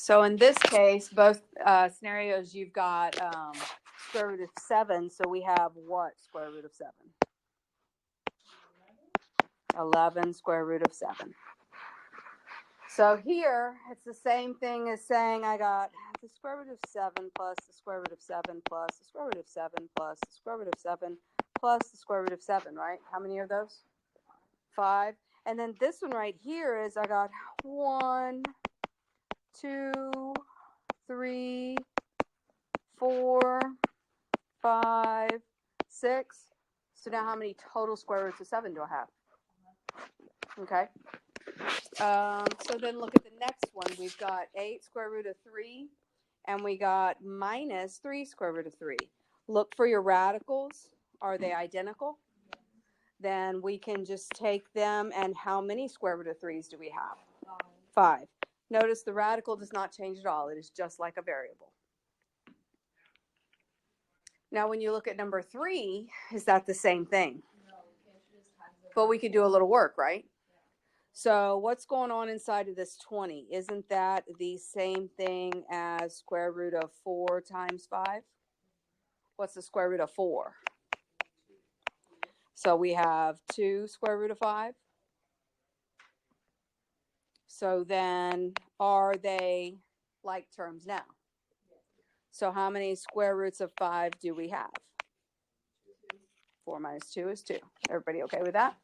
So in this case, both scenarios, you've got square root of 7. So we have what square root of 7? 11 square root of 7. So here, it's the same thing as saying I got the square root of 7 plus the square root of 7 plus the square root of 7 plus the square root of 7 plus the square root of 7, right? How many are those? 5. And then this one right here is I got 1, 2, 3, 4, 5, 6. So now how many total square roots of 7 do I have? Okay. So then look at the next one. We've got 8 square root of 3, and we got minus 3 square root of 3. Look for your radicals. Are they identical? Then we can just take them, and how many square root of 3's do we have? 5. Notice the radical does not change at all. It is just like a variable. Now, when you look at number 3, is that the same thing? But we could do a little work, right? So what's going on inside of this 20? Isn't that the same thing as square root of 4 times 5? What's the square root of 4? So we have 2 square root of 5. So then are they like terms now? So how many square roots of 5 do we have? 4 minus 2 is 2. Everybody okay with that?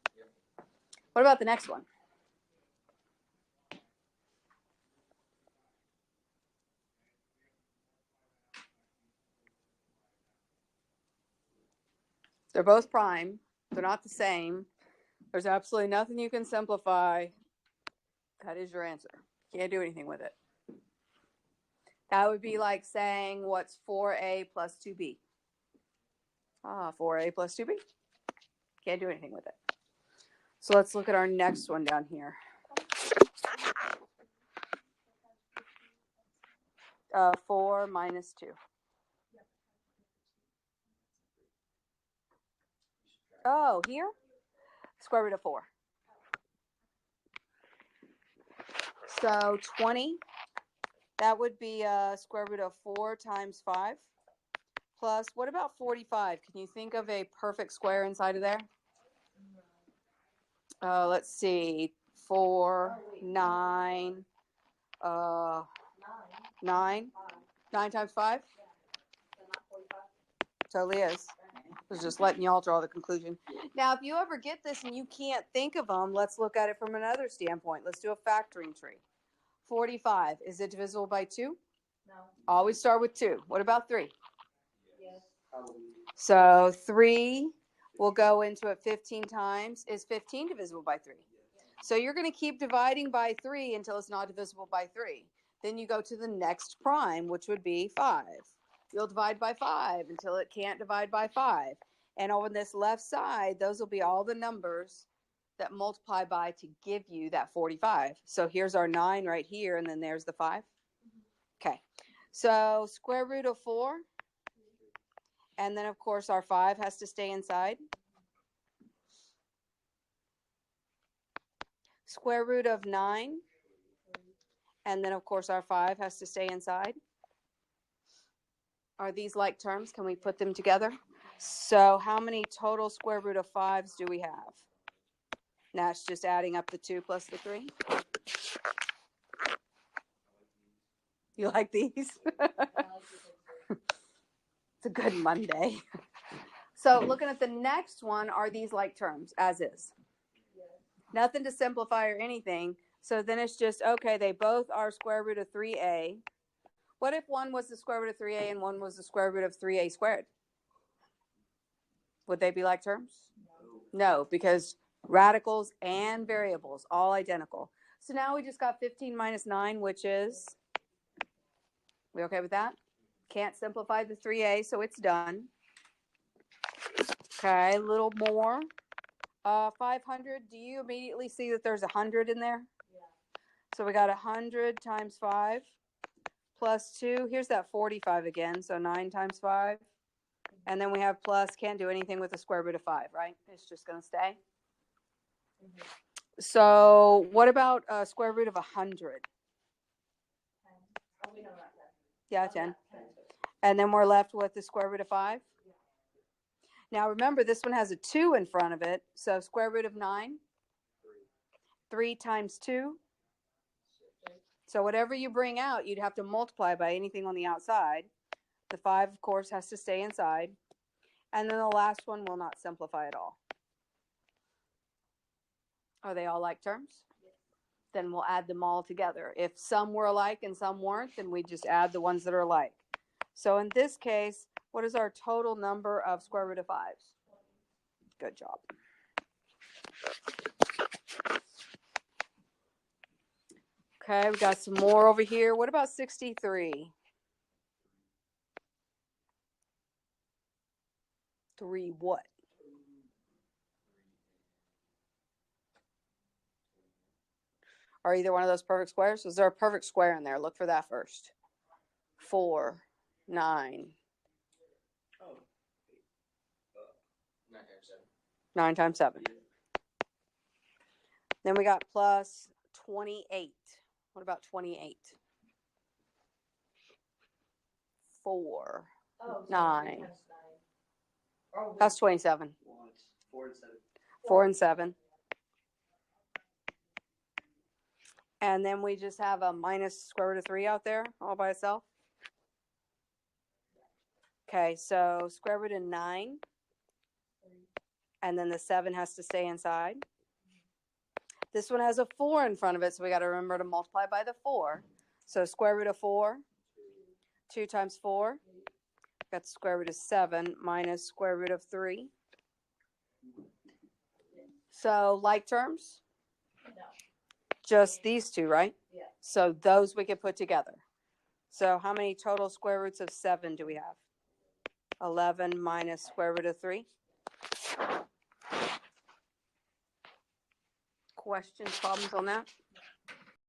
What about the next one? They're both prime. They're not the same. There's absolutely nothing you can simplify. That is your answer. Can't do anything with it. That would be like saying, what's 4a plus 2b? 4a plus 2b. Can't do anything with it. So let's look at our next one down here. 4 minus 2. Oh, here? Square root of 4. So 20, that would be square root of 4 times 5. Plus, what about 45? Can you think of a perfect square inside of there? Let's see. 4, 9, 9. 9 times 5? Totally is. I was just letting y'all draw the conclusion. Now, if you ever get this and you can't think of them, let's look at it from another standpoint. Let's do a factoring tree. 45, is it divisible by 2? No. Always start with 2. What about 3? Yes. So 3 will go into it 15 times. Is 15 divisible by 3? So you're going to keep dividing by 3 until it's not divisible by 3. Then you go to the next prime, which would be 5. You'll divide by 5 until it can't divide by 5. And on this left side, those will be all the numbers that multiply by to give you that 45. So here's our 9 right here, and then there's the 5. Okay. So square root of 4. And then, of course, our 5 has to stay inside. Square root of 9. And then, of course, our 5 has to stay inside. Are these like terms? Can we put them together? So how many total square root of 5's do we have? Now it's just adding up the 2 plus the 3. You like these? It's a good Monday. So looking at the next one, are these like terms, as is? Nothing to simplify or anything. So then it's just, okay, they both are square root of 3a. What if one was the square root of 3a and one was the square root of 3a squared? Would they be like terms? No, because radicals and variables, all identical. So now we just got 15 minus 9, which is, we okay with that? Can't simplify the 3a, so it's done. Okay, a little more. 500, do you immediately see that there's 100 in there? Yeah. So we got 100 times 5 plus 2. Here's that 45 again, so 9 times 5. And then we have plus, can't do anything with the square root of 5, right? It's just going to stay. Mm-hmm. So what about square root of 100? Yeah, 10. And then we're left with the square root of 5. Now remember, this one has a 2 in front of it. So square root of 9. 3 times 2. So whatever you bring out, you'd have to multiply by anything on the outside. The 5, of course, has to stay inside. And then the last one will not simplify at all. Are they all like terms? Yes. Then we'll add them all together. If some were alike and some weren't, then we just add the ones that are alike. So in this case, what is our total number of square root of 5s? Good job. Okay, we got some more over here. What about 63? 3 what? Are either one of those perfect squares? Is there a perfect square in there? Look for that first. 4, 9. 9 times 7. Then we got plus 28. What about 28? 4, 9. That's 27. 4 and 7. 4 and 7. And then we just have a minus square root of 3 out there all by itself. Okay, so square root of 9. And then the 7 has to stay inside. This one has a 4 in front of it, so we got to remember to multiply by the 4. So square root of 4, 2 times 4. Got the square root of 7 minus square root of 3. So like terms? No. Just these two, right? Yeah. So those we could put together. So how many total square roots of 7 do we have? 11 minus square root of 3. Questions, problems on that?